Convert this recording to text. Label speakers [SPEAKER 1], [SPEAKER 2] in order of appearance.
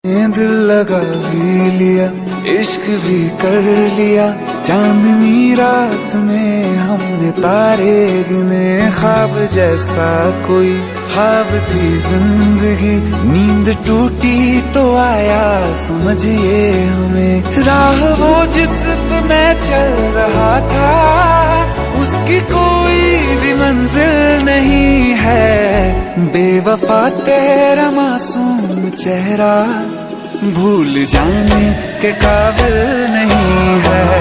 [SPEAKER 1] दिल लगा भी लिया, इश्क भी कर लिया, चांदनी रात में हमने तारे गिने। ख्वाब जैसा कोई ख्वाब थी जिंदगी, नींद टूटी तो आया समझिए हमें। राह वो जिस पे मैं चल रहा था, उसकी कोई भी मंजिल नहीं है। बेवफा तेरा मासूम चेहरा भूल जाने के काबिल नहीं है।